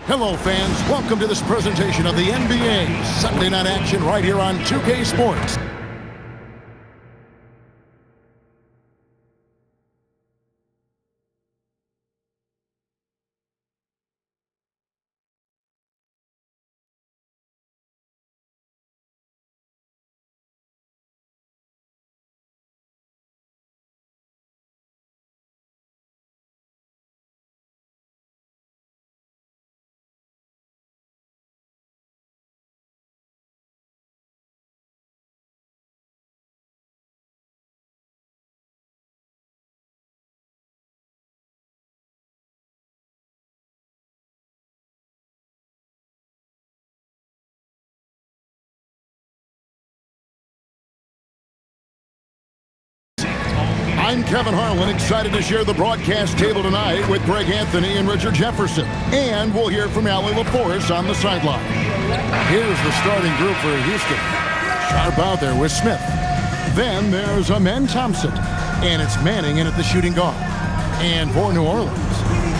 Hello, fans. Welcome to this presentation of the NBA Sunday Night Action right here on 2K Sports. I'm Kevin Harlan, excited to share the broadcast table tonight with Greg Anthony and Richard Jefferson. And we'll hear from Allie LaForce on the sideline. Here's the starting group for Houston. Sharp out there with Smith. Then there's Amen Thompson. And it's Manning in at the shooting guard. And for New Orleans,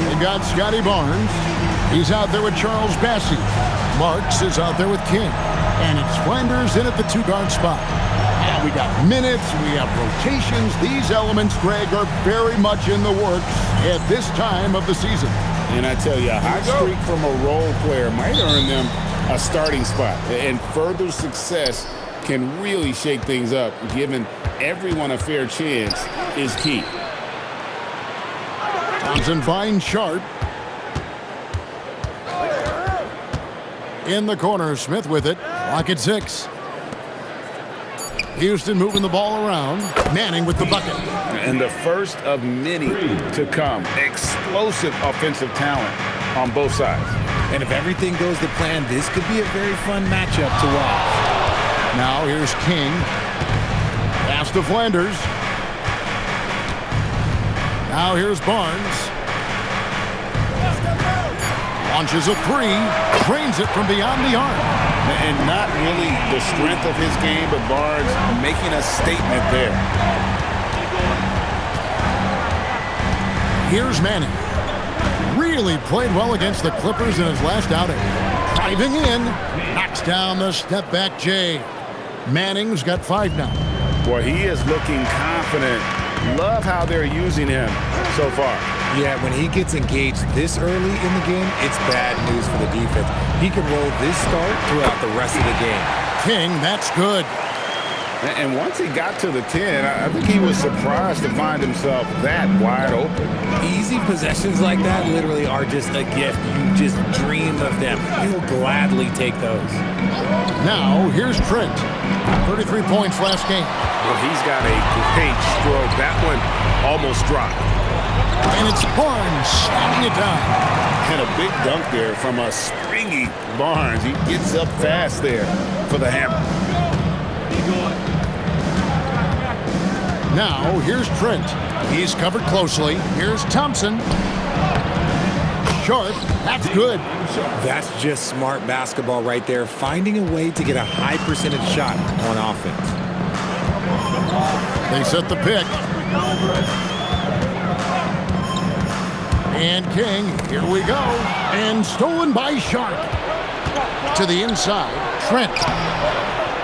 they've got Scotty Barnes. He's out there with Charles Bassey. Marks is out there with King. And it's Flanders in at the two-guard spot. We got minutes, we have rotations. These elements, Greg, are very much in the works at this time of the season. And I tell you, a hot streak from a role player might earn them a starting spot. And further success can really shake things up. Giving everyone a fair chance is key. Thompson finds Sharp. In the corner, Smith with it. Clock at 6. Houston moving the ball around. Manning with the bucket. And the first of many to come. Explosive offensive talent on both sides. And if everything goes to plan, this could be a very fun matchup to watch. Now here's King. Pass to Flanders. Now here's Barnes. Launches a three. Trains it from beyond the arc. And not really the strength of his game, but Barnes making a statement there. Here's Manning. Really played well against the Clippers in his last outing. Driving in. Knocks down the step-back J. Manning's got 5 now. Boy, he is looking confident. Love how they're using him so far. Yeah, when he gets engaged this early in the game, it's bad news for the defense. He can roll this start throughout the rest of the game. King, that's good. And once he got to the 10, I think he was surprised to find himself that wide open. Easy possessions like that literally are just a gift. You just dream of them. He'll gladly take those. Now, here's Trent. 33 points last game. Well, he's got a great stroke. That one almost dropped. And it's Barnes slamming it down. And a big dunk there from a springy Barnes. He gets up fast there for the hammer. Now, here's Trent. He's covered closely. Here's Thompson. Sharp. That's good. That's just smart basketball right there. Finding a way to get a high percentage shot on offense. They set the pick. And King, here we go. And stolen by Sharp. To the inside, Trent.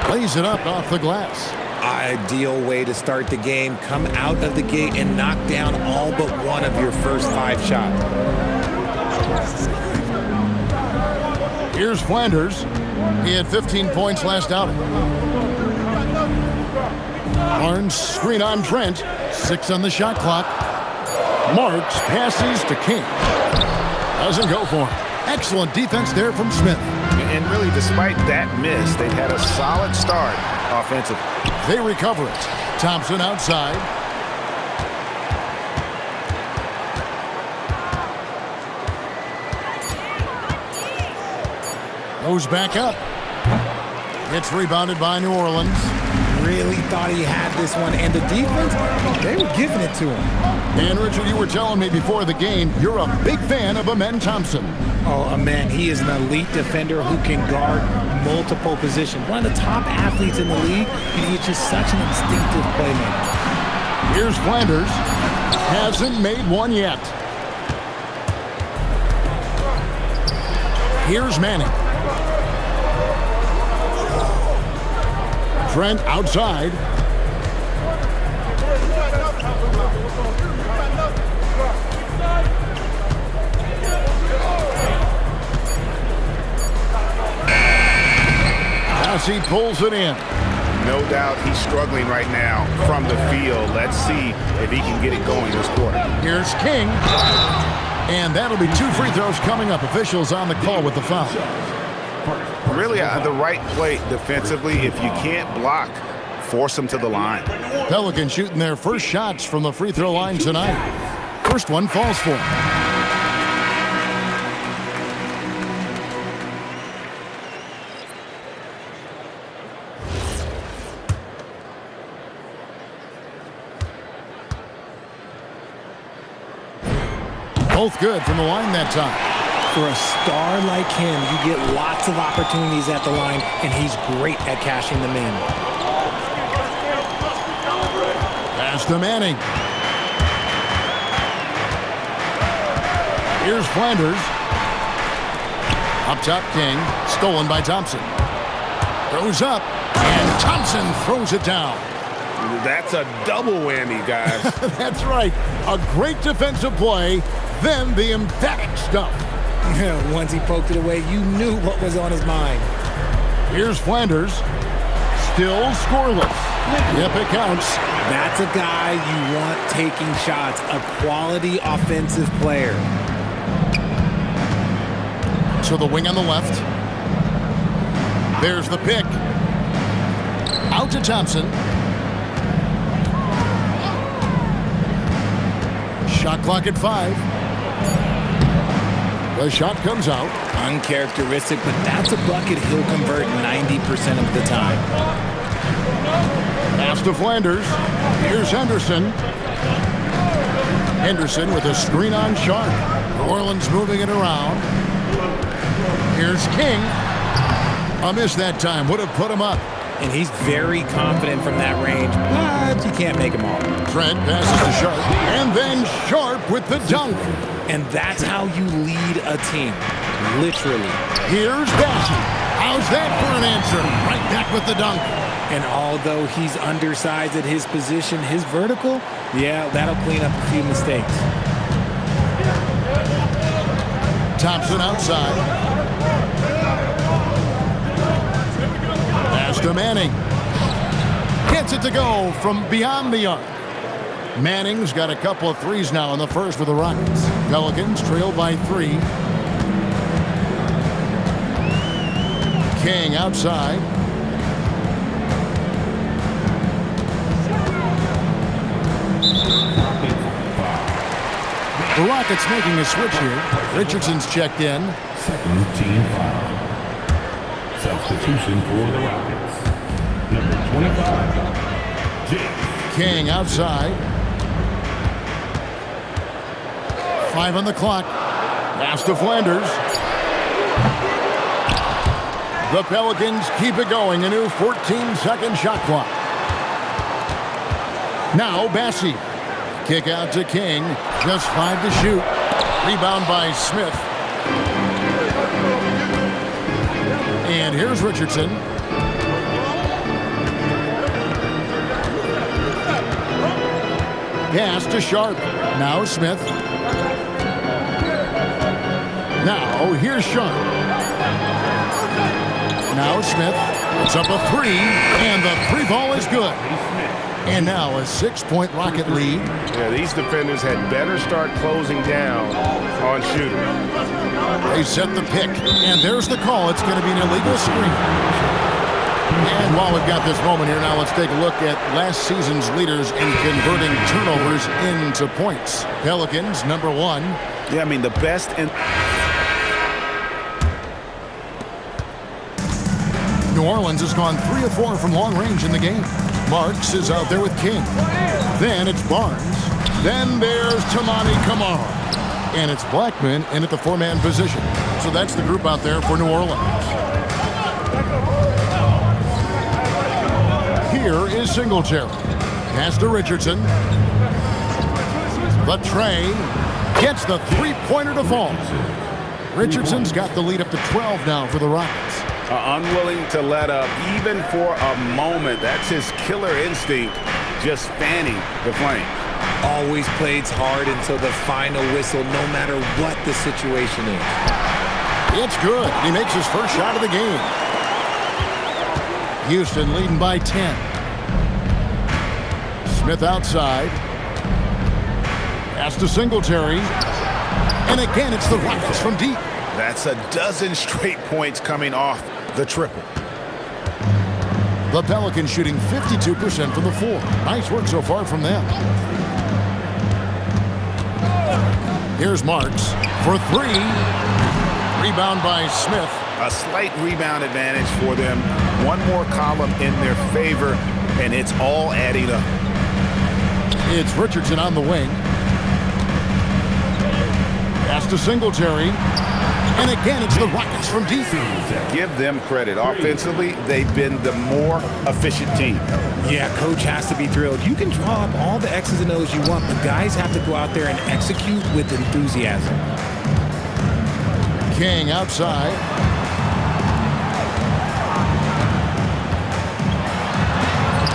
Plays it up off the glass. Ideal way to start the game. Come out of the gate and knock down all but one of your first 5 shots. Here's Flanders. He had 15 points last outing. Barnes screen on Trent. 6 on the shot clock. Marks passes to King. Doesn't go for him. Excellent defense there from Smith. And really, despite that miss, they've had a solid start offensively. They recover it. Thompson outside. Goes back up. It's rebounded by New Orleans. Really thought he had this one, and the defense, they were giving it to him. And Richard, you were telling me before the game, you're a big fan of Amen Thompson. Oh, Amen, he is an elite defender who can guard multiple positions. One of the top athletes in the league, and he's just such an instinctive playmaker. Here's Flanders. Hasn't made one yet. Here's Manning. Trent outside. As he pulls it in. No doubt he's struggling right now from the field. Let's see if he can get it going this quarter. Here's King. And that'll be 2 free throws coming up. Officials on the call with the foul. Really the right play defensively. If you can't block, force them to the line. Pelicans shooting their first shots from the free throw line tonight. First one falls for him. Both good from the line that time. For a star like him, you get lots of opportunities at the line, and he's great at cashing them in. Pass to Manning. Here's Flanders. Up top, King. Stolen by Thompson. Throws up, and Thompson throws it down. That's a double whammy, guys. That's right. A great defensive play, then the emphatic stuff. Once he poked it away, you knew what was on his mind. Here's Flanders. Still scoreless. Yep, it counts. That's a guy you want taking shots. A quality offensive player. To the wing on the left. There's the pick. Out to Thompson. Shot clock at 5. The shot comes out. Uncharacteristic, but that's a bucket he'll convert 90% of the time. Pass to Flanders. Here's Henderson. Henderson with a screen on Sharp. New Orleans moving it around. Here's King. A miss that time. Would have put him up. And he's very confident from that range, but you can't make him all. Trent passes to Sharp. And then Sharp with the dunk. And that's how you lead a team. Literally. Here's Bassey. How's that for an answer? Right back with the dunk. And although he's undersized at his position, his vertical, yeah, that'll clean up a few mistakes. Thompson outside. Pass to Manning. Gets it to go from beyond the arc. Manning's got a couple of threes now in the first for the Rockets. Pelicans trail by 3. King outside. The Rockets making a switch here. Richardson's checked in. Second team foul. Substitution for the Rockets. Number 25, James. King outside. 5 on the clock. Pass to Flanders. The Pelicans keep it going. A new 14-second shot clock. Now Bassey. Kick out to King. Just 5 to shoot. Rebound by Smith. And here's Richardson. Pass to Sharp. Now Smith. Now here's Sharp. Now Smith. It's up a 3. And the 3 ball is good. And now a 6-point Rocket lead. Yeah, these defenders had better start closing down on shooting. They set the pick, and there's the call. It's going to be an illegal screen. And while we've got this moment here, now let's take a look at last season's leaders in converting turnovers into points. Pelicans, number 1. Yeah, I mean, the best in... New Orleans has gone 3 of 4 from long range in the game. Marks is out there with King. Then it's Barnes. Then there's Tamani Kamara. And it's Blackman in at the 4-man position. So that's the group out there for New Orleans. Here is Singletary. Pass to Richardson. The tray gets the 3-pointer to fall. Richardson's got the lead up to 12 now for the Rockets. Unwilling to let up even for a moment. That's his killer instinct, just fanning the flame. Always plays hard until the final whistle, no matter what the situation is. It's good. He makes his first shot of the game. Houston leading by 10. Smith outside. Pass to Singletary. And again, it's the Rockets from deep. That's a dozen straight points coming off the triple. The Pelicans shooting 52% from the floor. Nice work so far from them. Here's Marks for three. Rebound by Smith. A slight rebound advantage for them. One more column in their favor, and it's all adding up. It's Richardson on the wing. Pass to Singletary. And again, it's the Rockets from deep. Give them credit. Offensively, they've been the more efficient team. Yeah, coach has to be thrilled. You can draw up all the X's and O's you want, but guys have to go out there and execute with enthusiasm. King outside.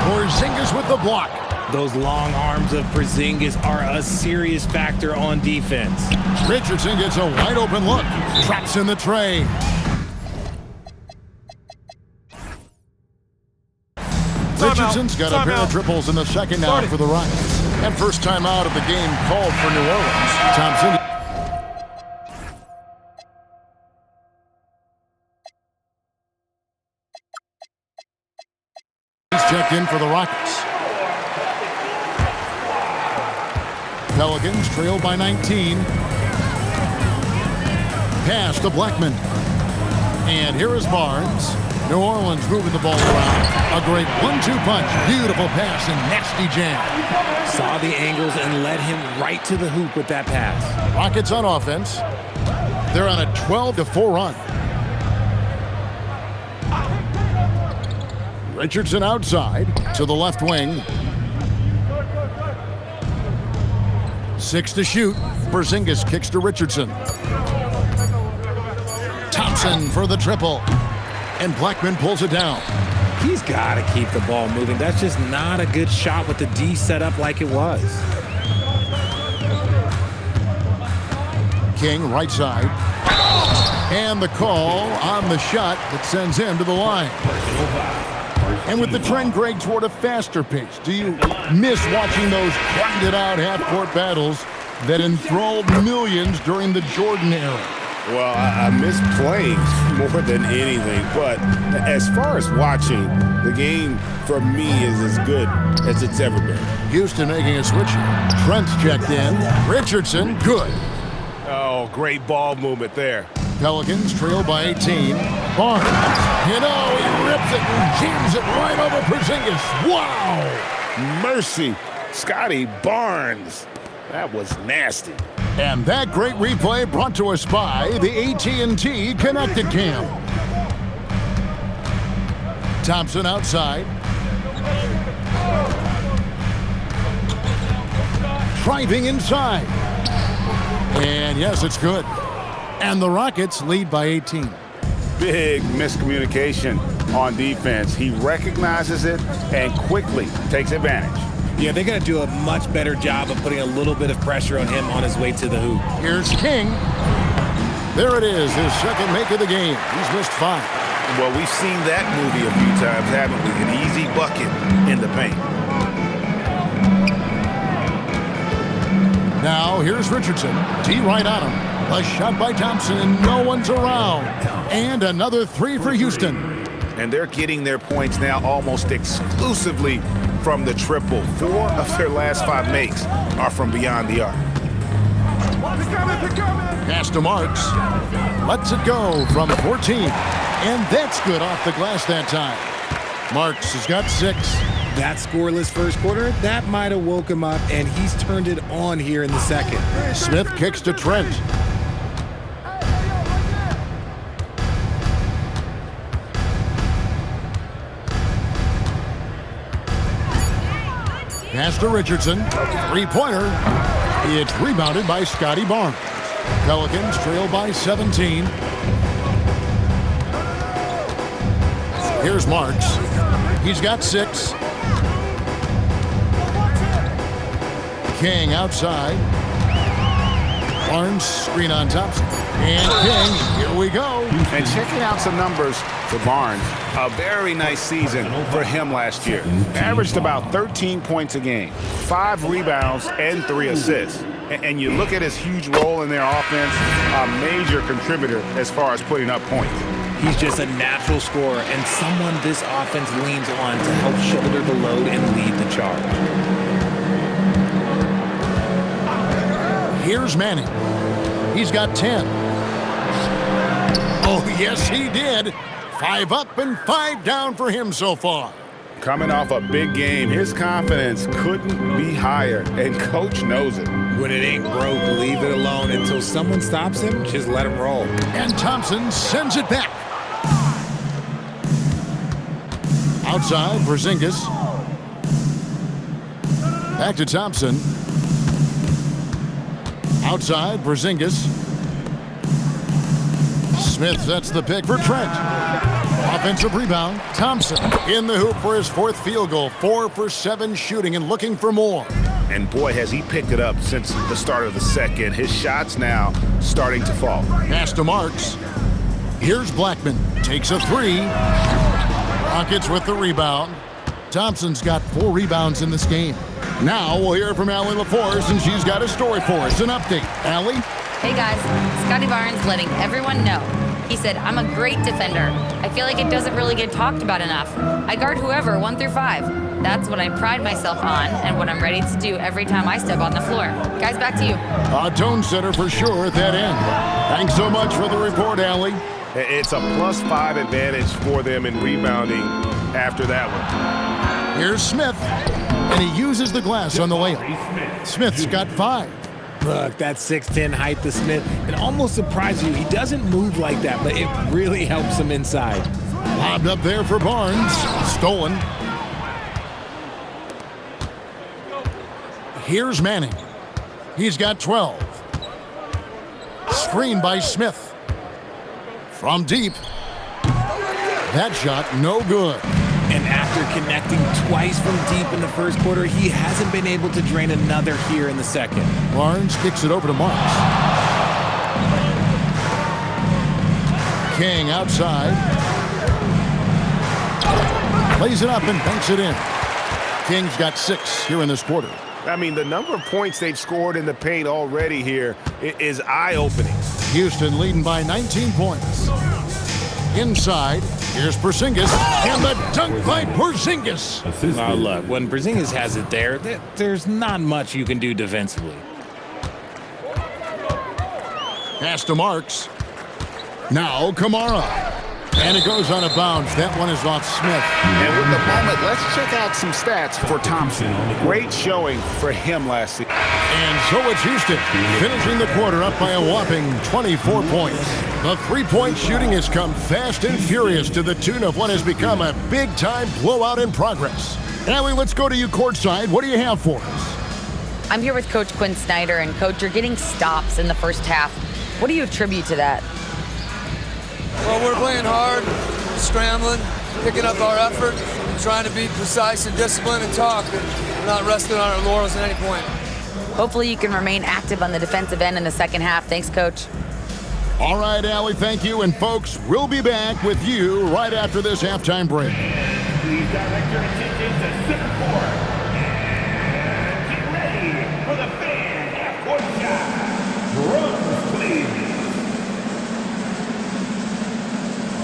Porzingis with the block. Those long arms of Porzingis are a serious factor on defense. Richardson gets a wide open look. Traps in the tray. Richardson's got a pair of triples in the second now for the Rockets. And first time out of the game called for New Orleans. Thompson. He's checked in for the Rockets. Pelicans trail by 19. Pass to Blackman. And here is Barnes. New Orleans moving the ball around. A great 1-2 punch. Beautiful pass and nasty jam. Saw the angles and led him right to the hoop with that pass. Rockets on offense. They're on a 12-4 run. Richardson outside to the left wing. 6 to shoot. Porzingis kicks to Richardson. Thompson for the triple. And Blackman pulls it down. He's got to keep the ball moving. That's just not a good shot with the D set up like it was. King right side. And the call on the shot that sends him to the line. And with the trend, Greg, toward a faster pace, do you miss watching those grinded-out half-court battles that enthralled millions during the Jordan era? Well, I miss playing more than anything, but as far as watching, the game for me is as good as it's ever been. Houston making a switch. Trent's checked in. Richardson, good. Oh, great ball movement there. Pelicans trail by 18. Barnes, he rips it and jams it right over Porzingis. Wow! Mercy, Scotty Barnes. That was nasty. And that great replay brought to us by the AT&T Connected Cam. Thompson outside. Driving inside. And yes, it's good. And the Rockets lead by 18. Big miscommunication on defense. He recognizes it and quickly takes advantage. Yeah, they got to do a much better job of putting a little bit of pressure on him on his way to the hoop. Here's King. There it is, his second make of the game. He's missed 5. Well, we've seen that movie a few times, haven't we? An easy bucket in the paint. Now, here's Richardson. D right on him. A shot by Thompson, and no one's around. And another 3 for Houston. And they're getting their points now almost exclusively from the triple. 4 of their last 5 makes are from beyond the arc. Pass to Marks. Lets it go from 14. And that's good off the glass that time. Marks has got 6. That scoreless first quarter, that might have woke him up, and he's turned it on here in the second. Smith kicks to Trent. Pass to Richardson. 3-pointer. It's rebounded by Scotty Barnes. Pelicans trail by 17. Here's Marks. He's got 6. King outside. Barnes screen on Thompson. And King, here we go. And checking out some numbers for Barnes. A very nice season for him last year. Averaged about 13 points a game, 5 rebounds, and 3 assists. And you look at his huge role in their offense, a major contributor as far as putting up points. He's just a natural scorer and someone this offense leans on to help shoulder the load and lead the charge. Here's Manning. He's got 10. Oh, yes, he did. 5 up and 5 down for him so far. Coming off a big game, his confidence couldn't be higher, and Coach knows it. When it ain't broke, leave it alone until someone stops him. Just let him roll. And Thompson sends it back. Outside, Porzingis. Back to Thompson. Outside, Porzingis. Smith sets the pick for Trent. Offensive rebound, Thompson in the hoop for his 4th field goal. 4 for 7 shooting and looking for more. And boy, has he picked it up since the start of the second. His shots now starting to fall. Pass to Marks. Here's Blackman. Takes a 3. Rockets with the rebound. Thompson's got 4 rebounds in this game. Now we'll hear from Allie LaForce, and she's got a story for us. An update. Allie? Hey guys, Scotty Barnes letting everyone know. He said, I'm a great defender. I feel like it doesn't really get talked about enough. I guard whoever, 1 through 5. That's what I pride myself on and what I'm ready to do every time I step on the floor. Guys, back to you. A tone setter for sure at that end. Thanks so much for the report, Allie. It's a +5 advantage for them in rebounding after that one. Here's Smith, and he uses the glass on the layup. Smith's got 5. Look, that 6'10" height to Smith, it almost surprises you. He doesn't move like that, but it really helps him inside. Lobbed up there for Barnes. Stolen. Here's Manning. He's got 12. Screen by Smith. From deep. That shot no good. And after connecting twice from deep in the first quarter, he hasn't been able to drain another here in the second. Barnes kicks it over to Marks. King outside. Plays it up and banks it in. King's got 6 here in this quarter. I mean, the number of points they've scored in the paint already here is eye-opening. Houston leading by 19 points. Inside, here's Porzingis, and the dunk by Porzingis. Now look, when Porzingis has it there's not much you can do defensively. Pass to Marks. Now Kamara. And it goes out of bounds. That one is off Smith. And with the moment, let's check out some stats for Thompson. Great showing for him last season. And so it's Houston, finishing the quarter up by a whopping 24 points. The three-point shooting has come fast and furious to the tune of what has become a big-time blowout in progress. Allie, let's go to you courtside. What do you have for us? I'm here with Coach Quinn Snyder, and Coach, you're getting stops in the first half. What do you attribute to that? Well, we're playing hard, scrambling, picking up our effort, and trying to be precise and disciplined and talk, and we're not resting on our laurels at any point. Hopefully you can remain active on the defensive end in the second half. Thanks, Coach. All right, Allie, thank you. And, folks, we'll be back with you right after this halftime break. Please direct your attention to center court. And get ready for the fan half-court shot. Drums, please.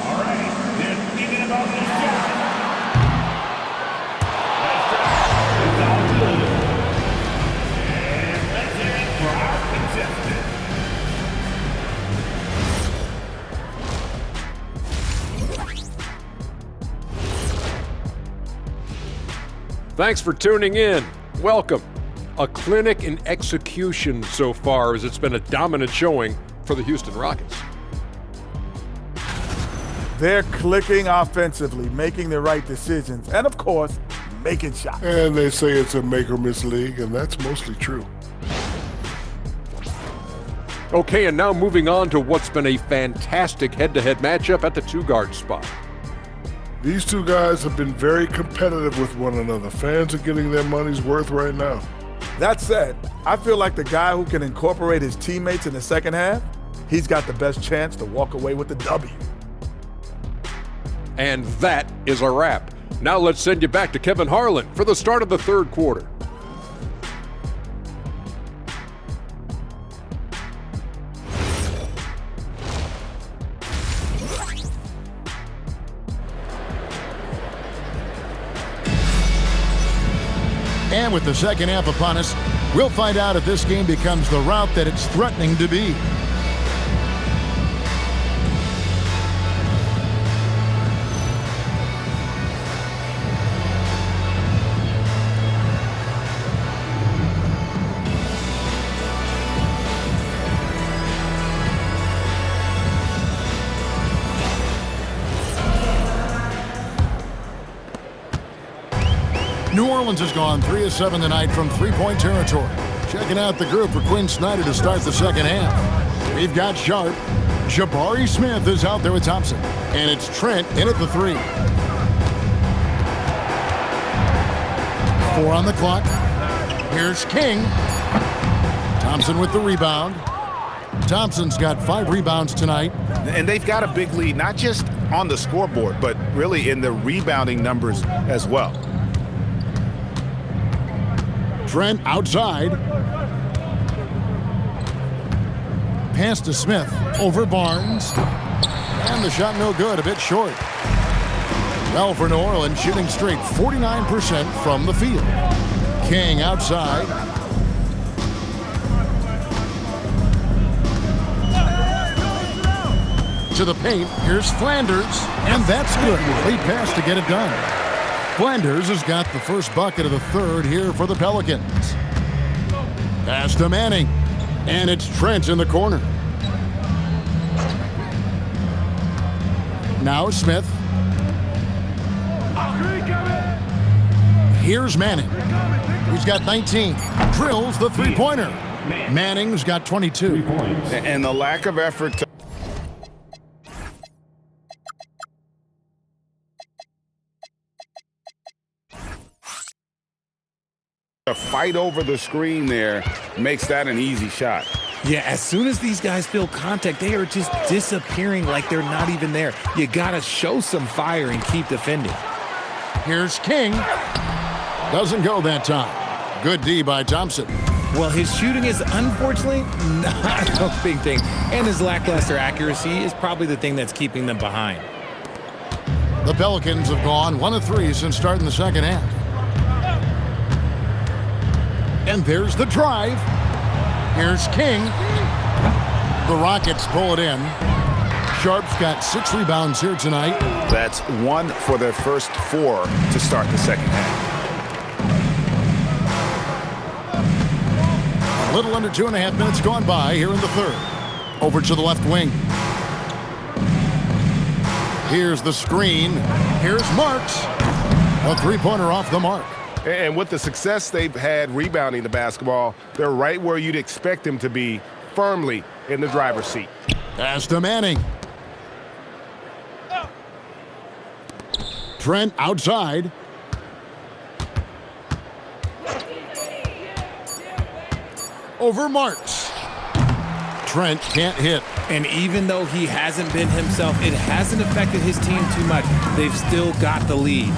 All right, they're thinking about this shot. It's all good. And let's hear it for our contestant. Thanks for tuning in. Welcome. A clinic in execution so far, as it's been a dominant showing for the Houston Rockets. They're clicking offensively, making the right decisions, and of course, making shots. And they say it's a make-or-miss league, and that's mostly true. Okay, and now moving on to what's been a fantastic head-to-head matchup at the two-guard spot. These two guys have been very competitive with one another. Fans are getting their money's worth right now. That said, I feel like the guy who can incorporate his teammates in the second half, he's got the best chance to walk away with the W. And that is a wrap. Now let's send you back to Kevin Harlan for the start of the third quarter. And with the second half upon us, we'll find out if this game becomes the route that it's threatening to be. New Orleans has gone 3 of 7 tonight from three-point territory. Checking out the group for Quinn Snyder to start the second half. We've got Sharp. Jabari Smith is out there with Thompson. And it's Trent in at the 3. 4 on the clock. Here's King. Thompson with the rebound. Thompson's got 5 rebounds tonight. And they've got a big lead, not just on the scoreboard, but really in the rebounding numbers as well. Trent outside. Pass to Smith. Over Barnes. And the shot no good, a bit short. Well, for New Orleans, shooting straight 49% from the field. King outside. To the paint, here's Flanders. And that's good. Late pass to get it done. Flanders has got the first bucket of the third here for the Pelicans. Pass to Manning. And it's Trent in the corner. Now Smith. Here's Manning. He's got 19. Drills the three-pointer. Manning's got 22. And the lack of effort to fight over the screen there makes that an easy shot. Yeah, as soon as these guys feel contact, they are just disappearing like they're not even there. You got to show some fire and keep defending. Here's King. Doesn't go that time. Good D by Thompson. Well, his shooting is unfortunately not a big thing, and his lackluster accuracy is probably the thing that's keeping them behind. The Pelicans have gone 1 of 3 since starting the second half. And there's the drive. Here's King. The Rockets pull it in. Sharp's got 6 rebounds here tonight. That's 1 for their first 4 to start the second half. A little under 2.5 minutes gone by here in the third. Over to the left wing. Here's the screen. Here's Marks. A three-pointer off the mark. And with the success they've had rebounding the basketball, they're right where you'd expect them to be, firmly in the driver's seat. Pass to Manning. Trent outside. Over Marks. Trent can't hit. And even though he hasn't been himself, it hasn't affected his team too much. They've still got the lead.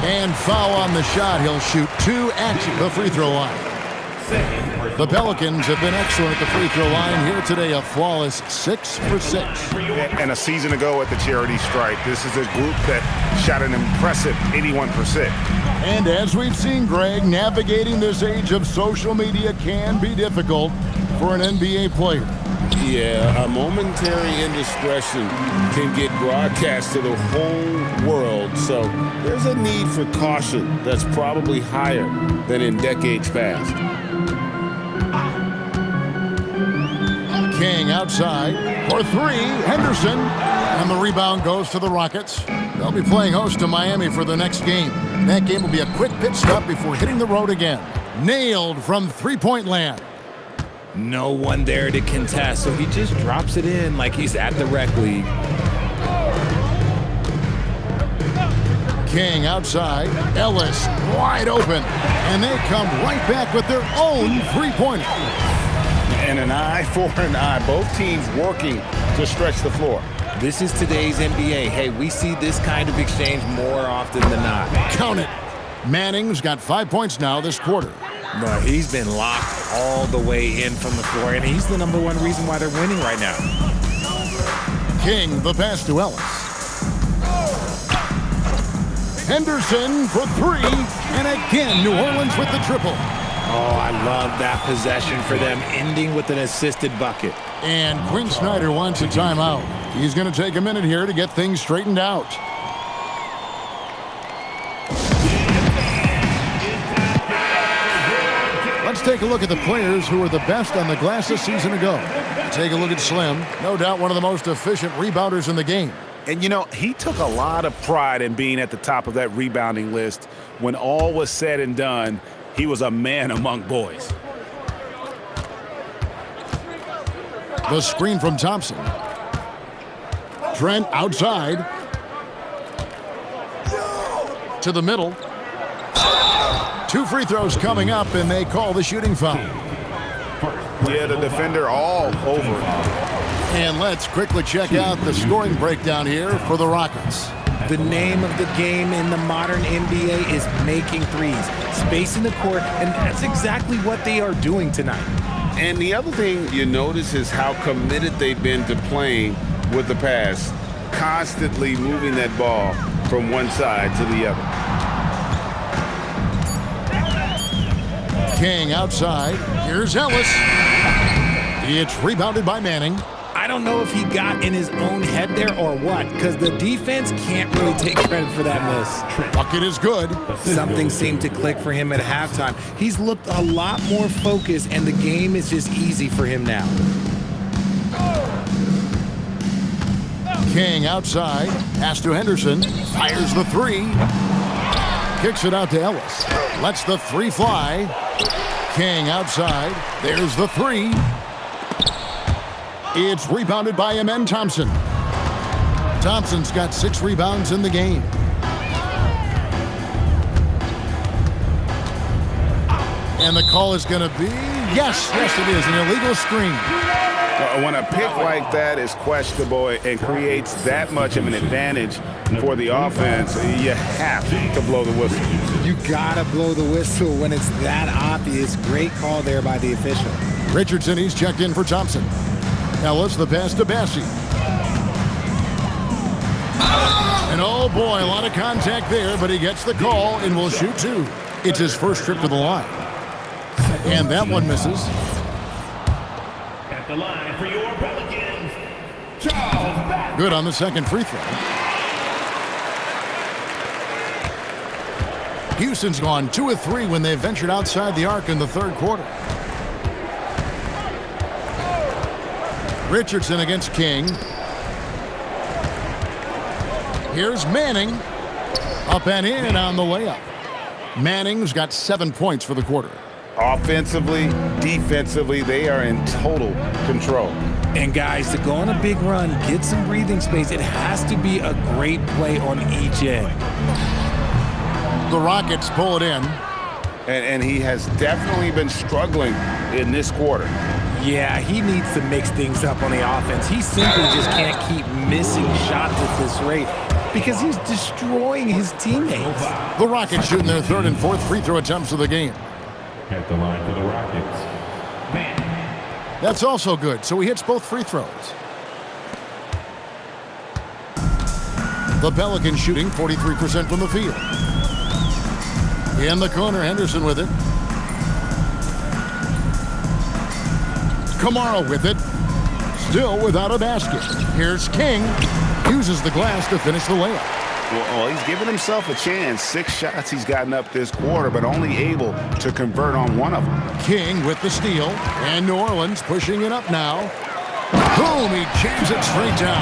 And foul on the shot. He'll shoot 2 at the free throw line. The Pelicans have been excellent at the free throw line here today, a flawless 6 for 6. And a season ago at the charity stripe, this is a group that shot an impressive 81%. And as we've seen, Greg, navigating this age of social media can be difficult for an NBA player. Yeah, a momentary indiscretion can get broadcast to the whole world, so there's a need for caution that's probably higher than in decades past. King outside for 3. Henderson. And the rebound goes to the Rockets. They'll be playing host to Miami for the next game. That game will be a quick pit stop before hitting the road again. Nailed from three-point land. No one there to contest, so he just drops it in like he's at the rec league. King outside. Ellis wide open. And they come right back with their own three-pointer. And an eye for an eye. Both teams working to stretch the floor. This is today's NBA. Hey, we see this kind of exchange more often than not. Count it. Manning's got 5 points now this quarter. But he's been locked all the way in from the floor, and he's the #1 reason why they're winning right now. King, the pass to Ellis. Henderson for three, and again, New Orleans with the triple. Oh, I love that possession for them, ending with an assisted bucket. And Quinn Snyder wants a timeout. He's going to take a minute here to get things straightened out. Let's take a look at the players who were the best on the glass a season ago. Take a look at Slim. No doubt one of the most efficient rebounders in the game. And, you know, he took a lot of pride in being at the top of that rebounding list. When all was said and done, he was a man among boys. The screen from Thompson. Trent outside. To the middle. 2 free throws coming up, and they call the shooting foul. Yeah, the defender all over it. And let's quickly check out the scoring breakdown here for the Rockets. The name of the game in the modern NBA is making threes, spacing the court, and that's exactly what they are doing tonight. And the other thing you notice is how committed they've been to playing with the pass, constantly moving that ball from one side to the other. King outside. Here's Ellis. It's rebounded by Manning. I don't know if he got in his own head there or what, because the defense can't really take credit for that miss. Bucket is good. Something seemed to click for him at halftime. He's looked a lot more focused, and the game is just easy for him now. King outside. Pass to Henderson. Fires the three. Kicks it out to Ellis. Lets the three fly. King outside. There's the three. It's rebounded by Amen Thompson. Thompson's got 6 rebounds in the game. And the call is going to be, yes, it is, an illegal screen. When a pick like that is questionable and creates that much of an advantage for the offense, you have to blow the whistle. You gotta blow the whistle when it's that obvious. Great call there by the official. Richardson, he's checked in for Thompson. Ellis, the pass to Bassi. And oh boy, a lot of contact there, but he gets the call and will shoot 2. It's his first trip to the line. And that one misses. At the line for your Pelicans, Charles Barkley. Good on the second free throw. Houston's gone 2 of 3 when they ventured outside the arc in the third quarter. Richardson against King. Here's Manning. Up and in on the layup. Manning's got 7 points for the quarter. Offensively, defensively, they are in total control. And guys, to go on a big run, get some breathing space, it has to be a great play on each end. The Rockets pull it in. And he has definitely been struggling in this quarter. Yeah, he needs to mix things up on the offense. He simply just can't keep missing shots at this rate because he's destroying his teammates. The Rockets shooting their 3rd and 4th free throw attempts of the game. At the line for the Rockets, man. That's also good, so he hits both free throws. The Pelicans shooting 43% from the field. In the corner, Henderson with it. Kamara with it. Still without a basket. Here's King. Uses the glass to finish the layup. Well, he's given himself a chance. 6 shots he's gotten up this quarter, but only able to convert on 1 of them. King with the steal. And New Orleans pushing it up now. Boom, he jams it straight down.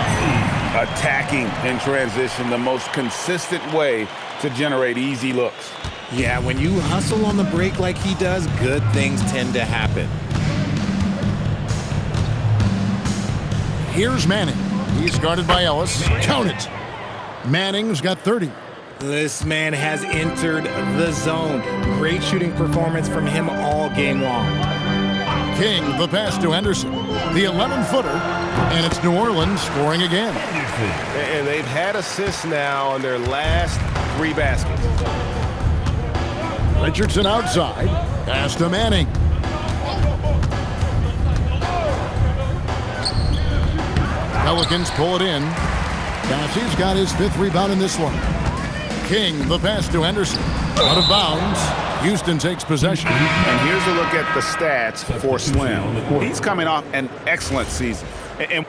Attacking in transition, the most consistent way to generate easy looks. Yeah, when you hustle on the break like he does, good things tend to happen. Here's Manning. He's guarded by Ellis. Count it. Manning's got 30. This man has entered the zone. Great shooting performance from him all game long. King, the pass to Henderson. The 11-footer, and it's New Orleans scoring again. And they've had assists now on their last 3 baskets. Richardson outside. Pass to Manning. Pelicans pull it in. Cassie's got his 5th rebound in this one. King, the pass to Henderson. Out of bounds. Houston takes possession. And here's a look at the stats for Slim. He's coming off an excellent season. And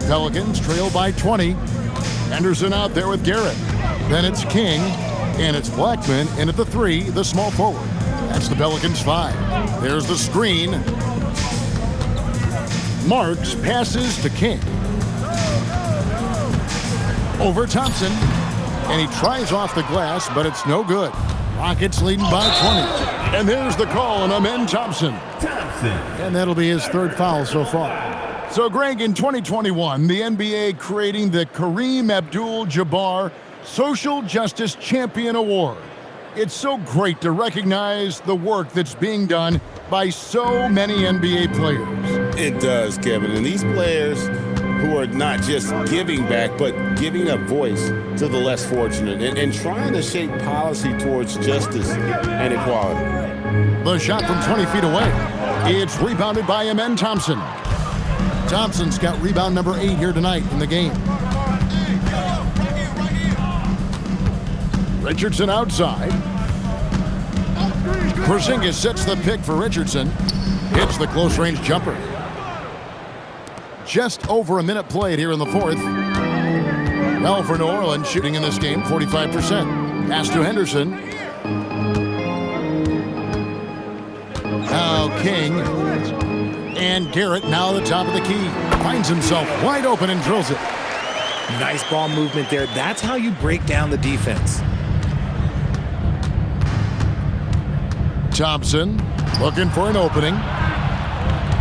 Pelicans trail by 20. Henderson out there with Garrett. Then it's King, and it's Blackman in at the 3, the small forward. That's the Pelicans 5. There's the screen. Marks passes to King. Over Thompson, and he tries off the glass, but it's no good. Rockets leading by 20. And there's the call on Amen Thompson. And that'll be his 3rd foul so far. So, Greg, in 2021, the NBA creating the Kareem Abdul-Jabbar Social Justice Champion Award. It's so great to recognize the work that's being done by so many NBA players. It does, Kevin. And these players who are not just giving back, but giving a voice to the less fortunate and trying to shape policy towards justice and equality. The shot from 20 feet away. It's rebounded by Amen Thompson. Thompson's got rebound number 8 here tonight in the game. Richardson outside. Porzingis sets the pick for Richardson. Hits the close-range jumper. Just over a minute played here in the 4th. Well, for New Orleans, shooting in this game, 45%. Pass to Henderson. Now King. And Garrett now at the top of the key. Finds himself wide open and drills it. Nice ball movement there. That's how you break down the defense. Thompson looking for an opening.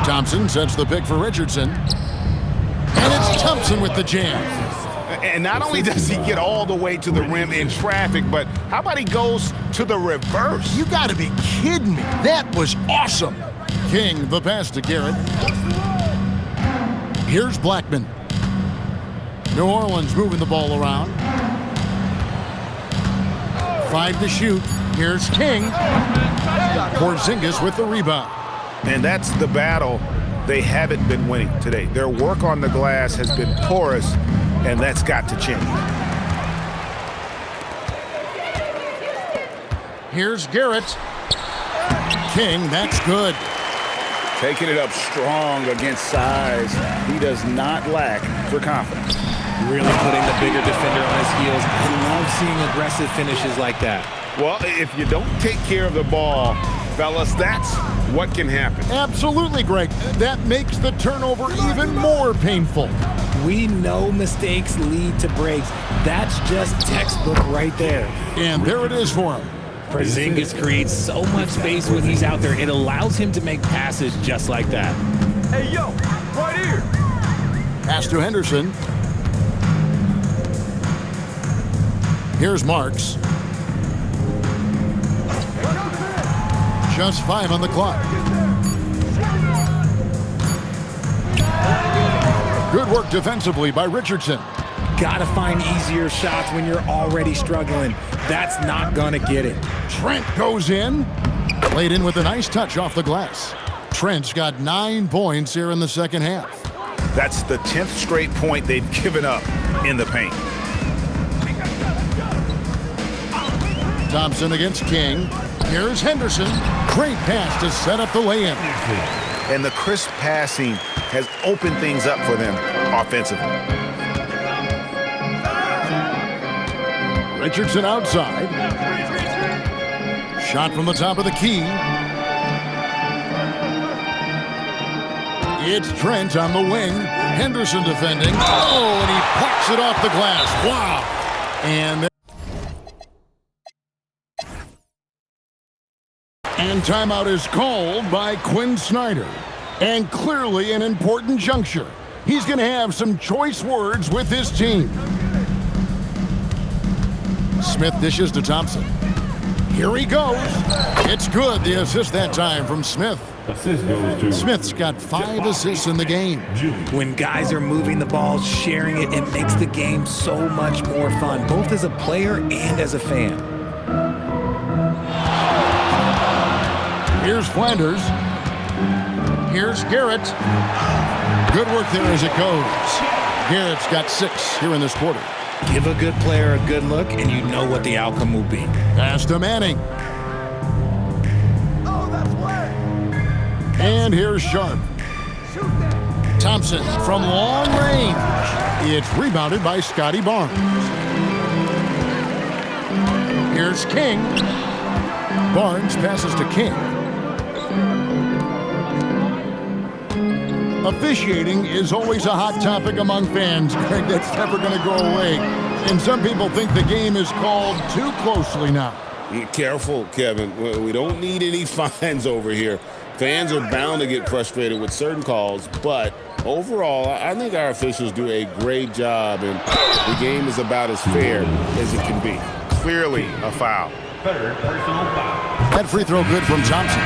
Thompson sets the pick for Richardson. And it's Thompson with the jam. And not only does he get all the way to the rim in traffic, but how about he goes to the reverse? You gotta be kidding me. That was awesome. King, the pass to Garrett. Here's Blackman. New Orleans moving the ball around. 5 to shoot. Here's King. Porzingis with the rebound. And that's the battle they haven't been winning today. Their work on the glass has been porous, and that's got to change. Here's Garrett. King, that's good. Taking it up strong against size. He does not lack for confidence. Really putting the bigger defender on his heels. I love seeing aggressive finishes like that. Well, if you don't take care of the ball, fellas, that's what can happen. Absolutely, Greg. That makes the turnover even more painful. We know mistakes lead to breaks. That's just textbook right there. And there it is for him. Porzingis creates so much space when he's out there. It allows him to make passes just like that. Hey, yo, right here. Pass to Henderson. Here's Marks. Just 5 on the clock. Good work defensively by Richardson. Gotta find easier shots when you're already struggling. That's not gonna get it. Trent goes in. Laid in with a nice touch off the glass. Trent's got 9 points here in the second half. That's the 10th straight point they've given up in the paint. Thompson against King. Here's Henderson. Great pass to set up the lay-in. And the crisp passing has opened things up for them offensively. Richardson outside. Shot from the top of the key. It's Trent on the wing. Henderson defending. Oh, and he pucks it off the glass. Wow. And timeout is called by Quinn Snyder. And clearly an important juncture. He's going to have some choice words with his team. Smith dishes to Thompson. Here he goes. It's good. The assist that time from Smith. Assist goes to Smith's got 5 assists in the game. When guys are moving the ball, sharing it, it makes the game so much more fun, both as a player and as a fan. Here's Flanders. Here's Garrett. Good work there as it goes. Garrett's got 6 here in this quarter. Give a good player a good look, and you know what the outcome will be. Pass to Manning. And here's Sharp. Thompson from long range. It's rebounded by Scotty Barnes. Here's King. Barnes passes to King. Officiating is always a hot topic among fans, Greg. That's never going to go away. And some people think the game is called too closely now. Careful, Kevin. We don't need any fines over here. Fans are bound to get frustrated with certain calls, but overall, I think our officials do a great job, and the game is about as fair as it can be. Clearly a foul. third personal foul. That free throw good from Thompson.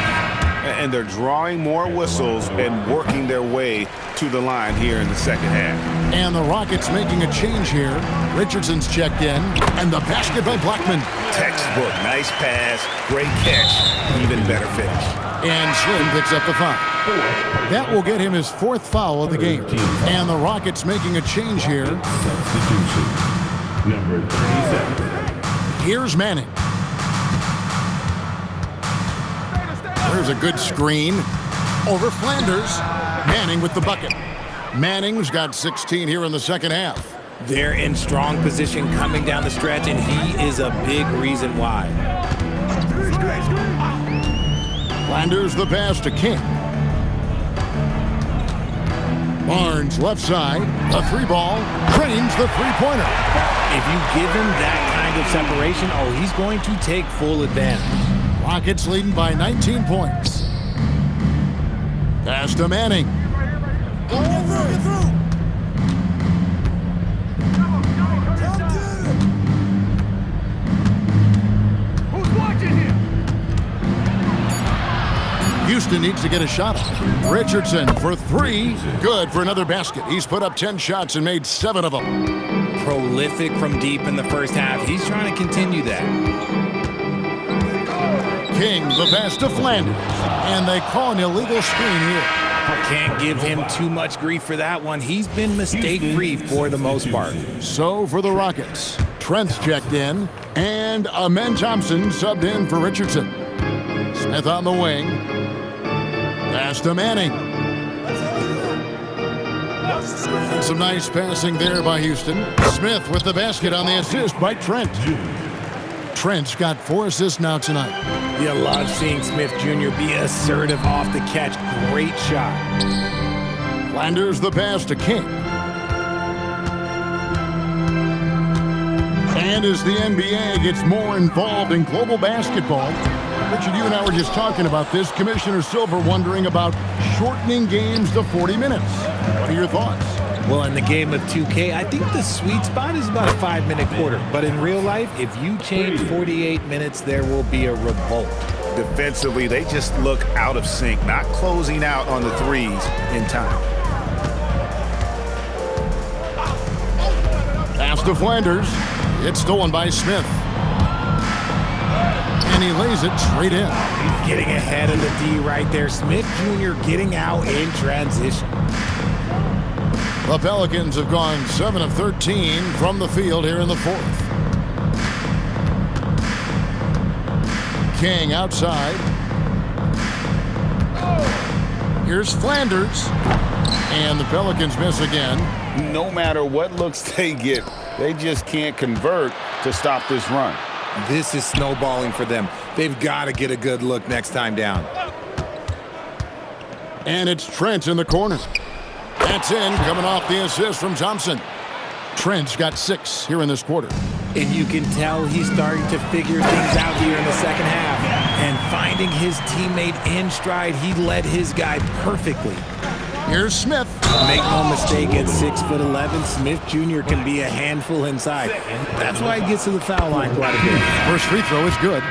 And they're drawing more whistles and working their way to the line here in the second half. And the Rockets making a change here. Richardson's checked in, and the basket by Blackman. Textbook, nice pass, great catch, even better finish. And Slim picks up the foul. That will get him his 4th foul of the game. And the Rockets making a change here. Substitution. Number 37. Here's Manning. There's a good screen over Flanders. Manning with the bucket. Manning's got 16 here in the second half. They're in strong position coming down the stretch, and he is a big reason why. Flanders the pass to King. Barnes left side. A 3-ball. Cranes the 3-pointer. If you give him that kind of separation, oh, he's going to take full advantage. Rockets leading by 19 points. Pass to Manning. Get through. Who's watching him? Houston needs to get a shot off. Richardson for 3. Good for another basket. He's put up 10 shots and made 7 of them. Prolific from deep in the first half. He's trying to continue that. King the pass to Flanders. And they call an illegal screen here. Can't give him too much grief for that one. He's been mistake-free for the most part. So for the Rockets, Trent's checked in, and Amen Thompson subbed in for Richardson. Smith on the wing. Pass to Manning. Some nice passing there by Houston. Smith with the basket on the assist by Trent. Trent's got 4 assists now tonight. You love seeing Smith Jr. be assertive off the catch. Great shot. Flanders the pass to King. And as the NBA gets more involved in global basketball, Richard, you and I were just talking about this. Commissioner Silver wondering about shortening games to 40 minutes. What are your thoughts? Well, in the game of 2K, I think the sweet spot is about a 5-minute quarter. But in real life, if you change 48 minutes, there will be a revolt. Defensively, they just look out of sync, not closing out on the threes in time. Pass to Flanders. It's stolen by Smith. And he lays it straight in. Getting ahead of the D right there. Smith Jr. getting out in transition. The Pelicans have gone 7 of 13 from the field here in the 4th. King outside. Here's Flanders. And the Pelicans miss again. No matter what looks they get, they just can't convert to stop this run. This is snowballing for them. They've got to get a good look next time down. And it's Trent in the corner. That's in, coming off the assist from Thompson. Trent's got 6 here in this quarter. And you can tell he's starting to figure things out here in the second half. And finding his teammate in stride, he led his guy perfectly. Here's Smith. Make no mistake, at 6'11", Smith Jr. can be a handful inside. That's why he gets to the foul line quite a bit. First free throw is good.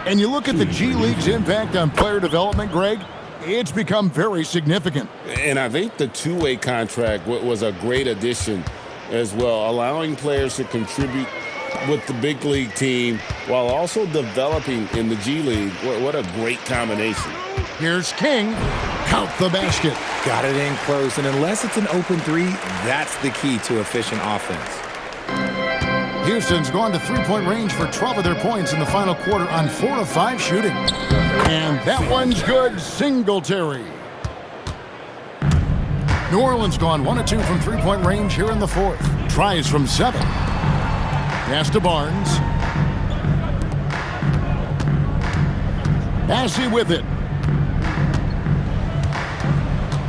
And you look at the G League's impact on player development, Greg, it's become very significant. And I think the two-way contract was a great addition as well, allowing players to contribute with the big league team while also developing in the G League. What a great combination. Here's King. Count the basket. Got it in close, and unless it's an open three, that's the key to efficient offense. Houston's gone to three-point range for 12 of their points in the final quarter on 4 of 5 shooting. And that one's good. Singletary. New Orleans gone 1 of 2 from three-point range here in the fourth. Tries from 7. Pass to Barnes. Passy with it.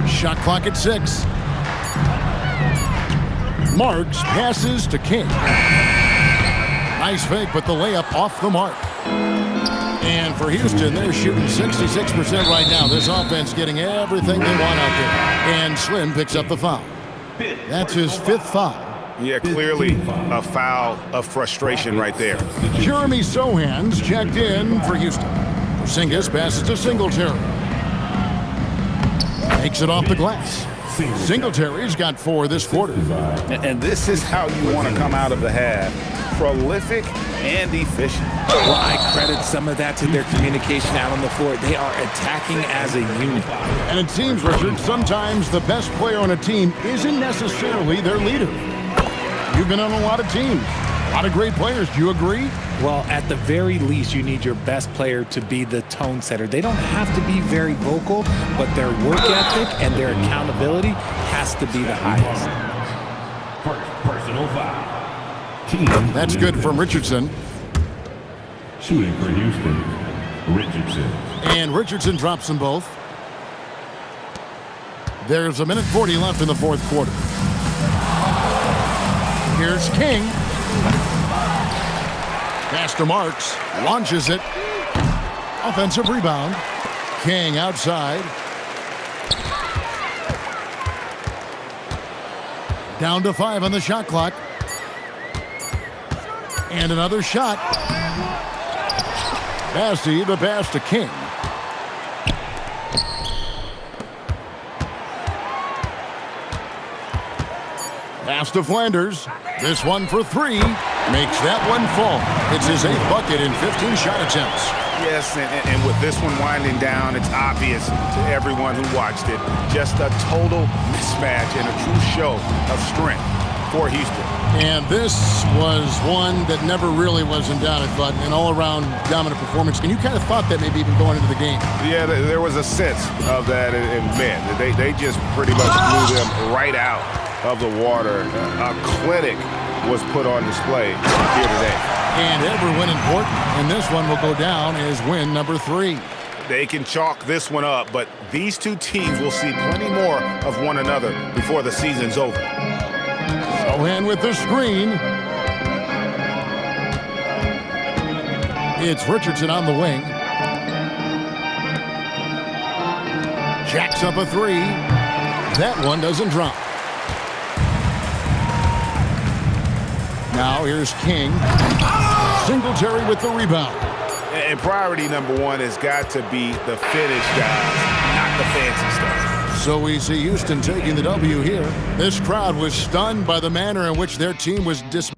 Shot clock at 6. Marks passes to King. Nice fake, but the layup off the mark. And for Houston, they're shooting 66% right now. This offense getting everything they want out there. And Slim picks up the foul. That's his 5th foul. Yeah, clearly a foul of frustration right there. Jeremy Sohan's checked in for Houston. Porzingis passes to Singletary. Makes it off the glass. Singletary's got 4 this quarter. And this is how you want to come out of the half. Prolific and efficient. Well, I credit some of that to their communication out on the floor. They are attacking as a unit. And it seems, Richard, sometimes the best player on a team isn't necessarily their leader. You've been on a lot of teams, a lot of great players. Do you agree? Well, at the very least, you need your best player to be the tone setter. They don't have to be very vocal, but their work ethic and their accountability has to be the highest. First personal foul. That's good from Richardson. Shooting for Houston, Richardson. And Richardson drops them both. There's 1:40 left in the fourth quarter. Here's King. Pass to Marks. Launches it. Offensive rebound. King outside. Down to 5 on the shot clock. And another shot. Bassey, the pass to King. Pass to Flanders. This one for 3. Makes that one fall. It's his 8th bucket in 15 shot attempts. Yes, and with this one winding down, it's obvious to everyone who watched it. Just a total mismatch and a true show of strength for Houston. And this was one that never really was in doubt, but an all-around dominant performance. And you kind of thought that maybe even going into the game. Yeah, there was a sense of that, and man, they just pretty much blew them right out of the water. A clinic was put on display here today. And every win important, and this one will go down as win number 3. They can chalk this one up, but these two teams will see plenty more of one another before the season's over. Sohan with the screen. It's Richardson on the wing. Jacks up a 3. That one doesn't drop. Now here's King. Singletary with the rebound. And priority number 1 has got to be the finish, guys, not the fancy stuff. So we see Houston taking the W here. This crowd was stunned by the manner in which their team was dismissed.